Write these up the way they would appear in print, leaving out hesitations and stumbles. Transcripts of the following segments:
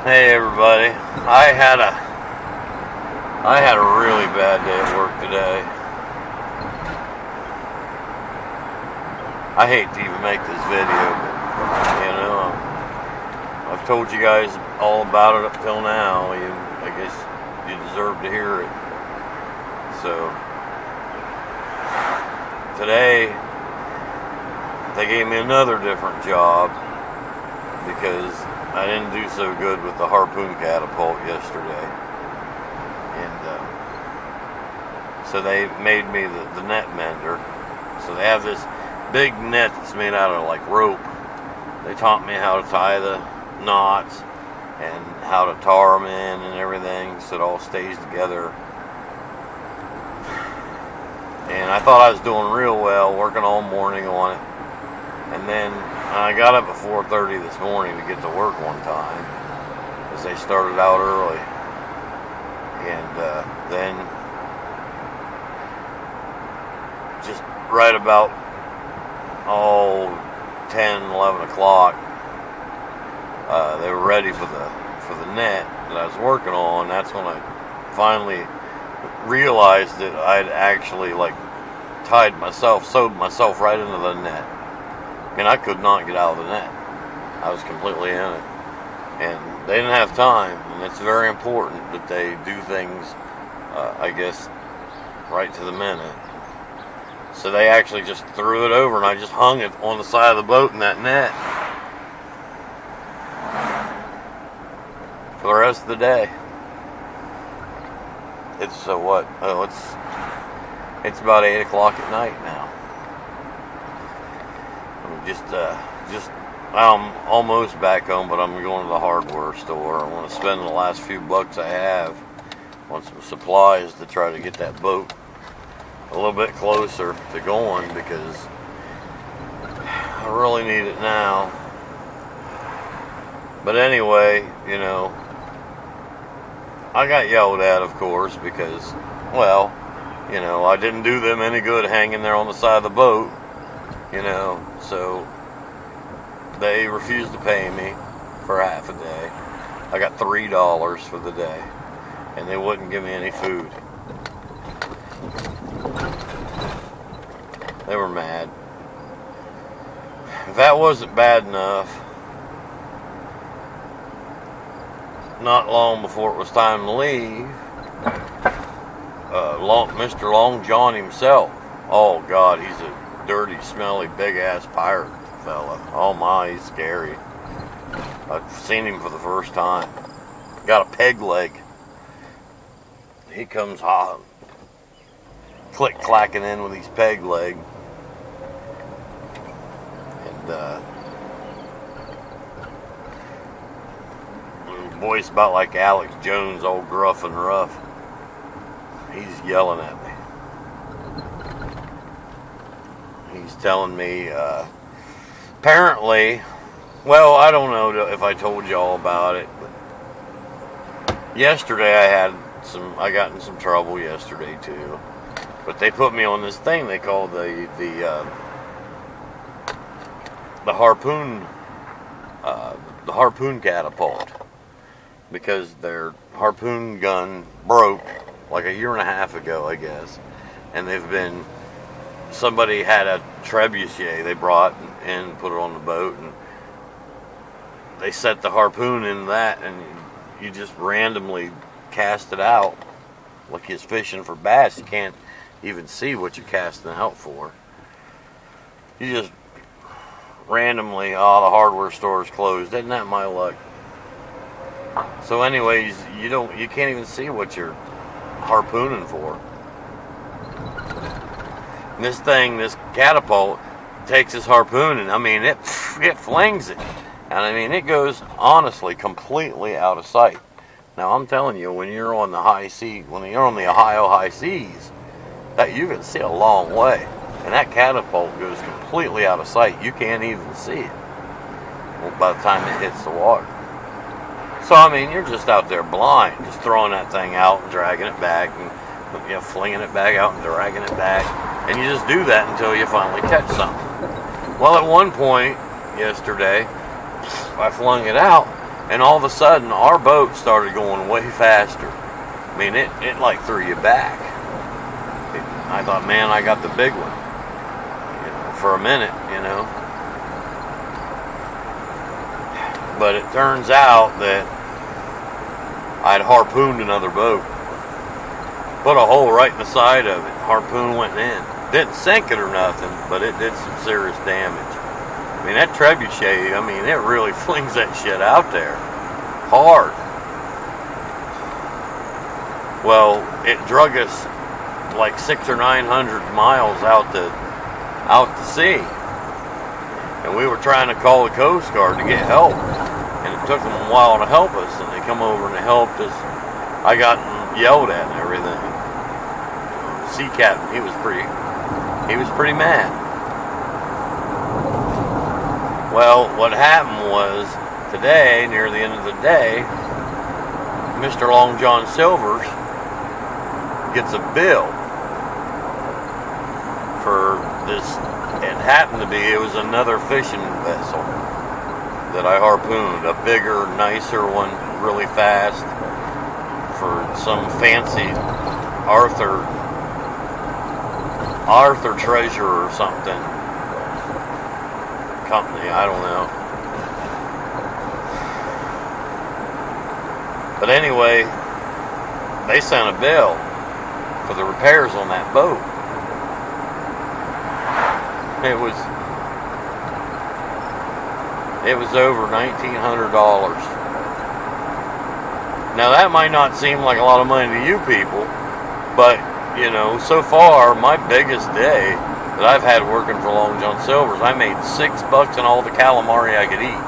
Hey everybody, I had a really bad day at work today. I hate to even make this video, but I've told you guys all about it up till now. I guess you deserve to hear it. So today they gave me another different job because I didn't do so good with the harpoon catapult yesterday, and so they made me the net mender. So they have this big net that's made out of like rope. They taught me how to tie the knots and how to tar them in and everything so it all stays together. And I thought I was doing real well, working all morning on it. And then I got up at 4:30 this morning to get to work one time, as they started out early. And then just right about 10, 11 o'clock, they were ready for the net that I was working on. That's when I finally realized that I'd actually sewed myself right into the net. And I could not get out of the net. I was completely in it. And they didn't have time, and it's very important that they do things, I guess, right to the minute. So they actually just threw it over, and I just hung it on the side of the boat in that net for the rest of the day. It's it's about 8 o'clock at night now. I'm almost back home, but I'm going to the hardware store. I want to spend the last few bucks I have on some supplies to try to get that boat a little bit closer to going, because I really need it now. But anyway, I got yelled at, of course, because, I didn't do them any good hanging there on the side of the boat. So they refused to pay me for half a day. I got $3 for the day, and they wouldn't give me any food. They were mad. If that wasn't bad enough, not long before it was time to leave, Mr. Long John himself, oh God, he's a dirty, smelly, big-ass pirate fella. Oh my, he's scary. I've seen him for the first time. Got a peg leg. He comes hot, click-clacking in with his peg leg. And, voice about like Alex Jones, all gruff and rough. He's yelling at me. He's telling me, apparently, I don't know if I told you all about it, but yesterday I got in some trouble yesterday too. But they put me on this thing they call the harpoon catapult, because their harpoon gun broke like a year and a half ago, I guess, and somebody had a trebuchet they brought and put it on the boat, and they set the harpoon in that, and you just randomly cast it out like you're fishing for bass. You can't even see what you're casting out for. You just randomly, the hardware store is closed. Isn't that my luck? So anyways, you can't even see what you're harpooning for. And this catapult takes this harpoon, and it flings it. And it goes, honestly, completely out of sight. Now I'm telling you, when you're on the Ohio high seas, that you can see a long way. And that catapult goes completely out of sight. You can't even see it by the time it hits the water. So, you're just out there blind, just throwing that thing out and dragging it back, and flinging it back out and dragging it back. And you just do that until you finally catch something. Well, at one point yesterday, I flung it out, And all of a sudden, our boat started going way faster. I mean, it like threw you back. I thought, man, I got the big one. You know, for a minute, you know. But it turns out that I'd harpooned another boat. Put a hole right in the side of it. Harpoon went in. Didn't sink it or nothing, but it did some serious damage. I mean, that trebuchet, I mean, it really flings that shit out there. Hard. Well, it drug us like 600 or 900 miles out to sea. And we were trying to call the Coast Guard to get help. And it took them a while to help us, and they come over and they helped us. I got yelled at and everything. The sea captain, he was pretty mad. Well, what happened was, today, near the end of the day, Mr. Long John Silvers gets a bill for this. It happened to be, it was another fishing vessel that I harpooned, a bigger, nicer one, really fast, for some fancy Arthur Treasure or something company, I don't know. But anyway, they sent a bill for the repairs on that boat. It was over $1,900. Now that might not seem like a lot of money to you people, but you know, so far my biggest day that I've had working for Long John Silver's, I made $6 on all the calamari I could eat.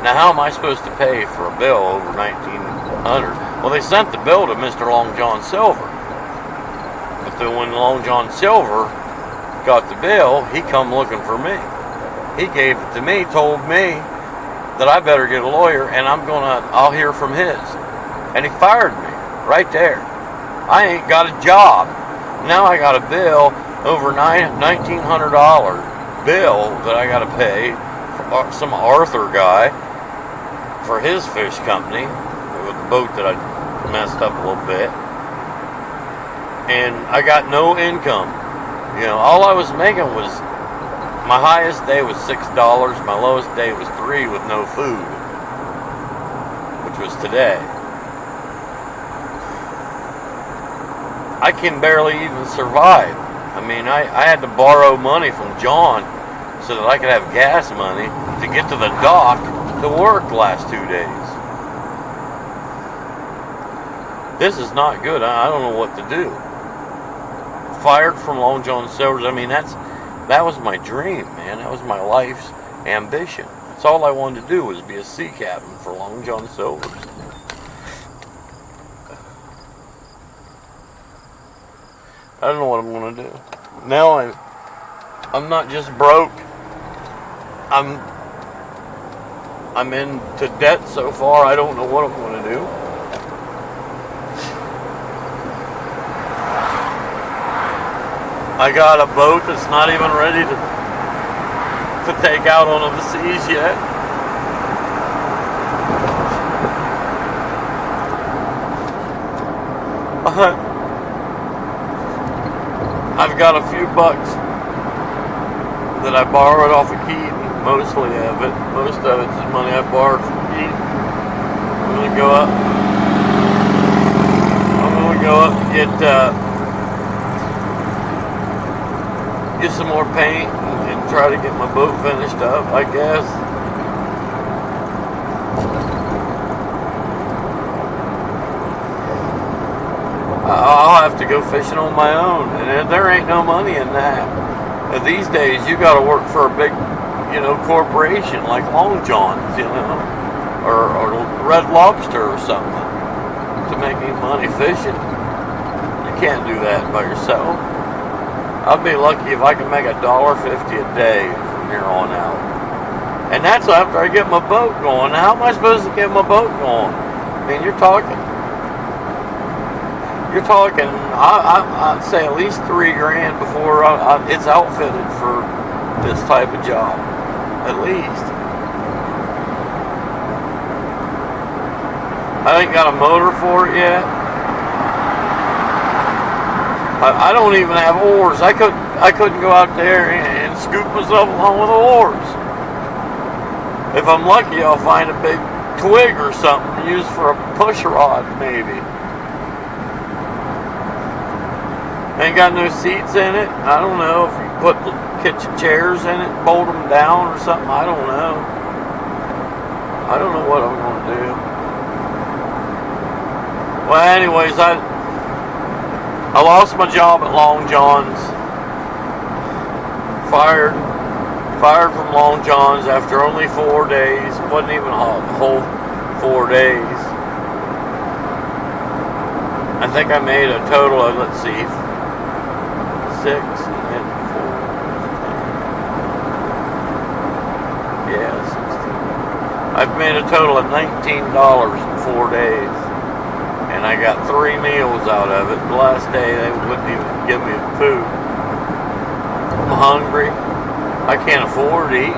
Now how am I supposed to pay for a bill over $1,900? Well, they sent the bill to Mr. Long John Silver, but then when Long John Silver got the bill, he come looking for me. He gave it to me, told me that I better get a lawyer, and I'll hear from his. And he fired me right there. I ain't got a job. Now I got a bill over $1,900 bill that I got to pay for some Arthur guy for his fish company with the boat that I messed up a little bit. And I got no income. You know, all I was making was, my highest day was $6, my lowest day was $3 with no food, which was today. I can barely even survive. I mean, I had to borrow money from John so that I could have gas money to get to the dock to work the last 2 days. This is not good. I don't know what to do. Fired from Long John Silver's. I mean, that was my dream, man. That was my life's ambition. That's all I wanted to do, was be a sea captain for Long John Silver's. I don't know what I'm going to do. Now I'm not just broke. I'm into debt so far. I don't know what I'm going to do. I got a boat that's not even ready to take out onto the seas yet. I've got a few bucks that I borrowed off of Keaton, mostly of it. Most of it's money I borrowed from Keaton. I'm going to go up and get some more paint and try to get my boat finished up, I guess. I'll have to go fishing on my own, and there ain't no money in that. Now, these days, you got to work for a big, corporation like Long John's, or Red Lobster or something to make any money fishing. You can't do that by yourself. I'll be lucky if I can make $1.50 a day from here on out. And that's after I get my boat going. Now, how am I supposed to get my boat going? I mean, you're talking, I'd say at least $3,000 before it's outfitted for this type of job. At least. I ain't got a motor for it yet. I don't even have oars. I couldn't go out there and scoop myself along with the oars. If I'm lucky, I'll find a big twig or something to use for a push rod, maybe. Ain't got no seats in it. I don't know if you put the kitchen chairs in it, bolt them down or something. I don't know. I don't know what I'm going to do. Well, anyways, I lost my job at Long John's. Fired from Long John's after only 4 days. Wasn't even a whole 4 days. I think I made a total of, let's see, 6 and 4. Yeah, 16. I've made a total of $19 in 4 days. And I got 3 meals out of it. The last day they wouldn't even give me food. I'm hungry. I can't afford to eat.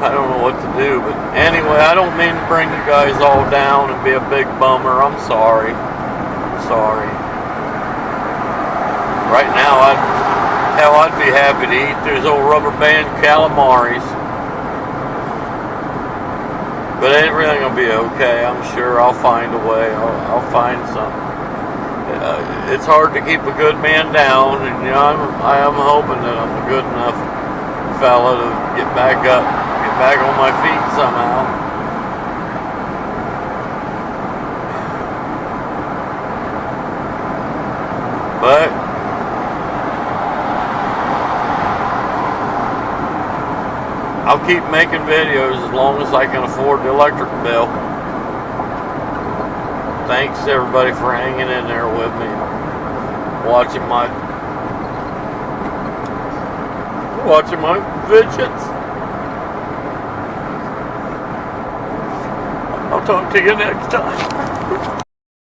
I don't know what to do, but anyway, I don't mean to bring you guys all down and be a big bummer. I'm sorry. Sorry. Right now, I'd be happy to eat those old rubber band calamaris. But everything will be okay. I'm sure I'll find a way. I'll find something. It's hard to keep a good man down, and I am hoping that I'm a good enough fella to get back up, get back on my feet somehow. But I'll keep making videos as long as I can afford the electric bill. Thanks everybody for hanging in there with me, watching my vidgets. I'll talk to you next time.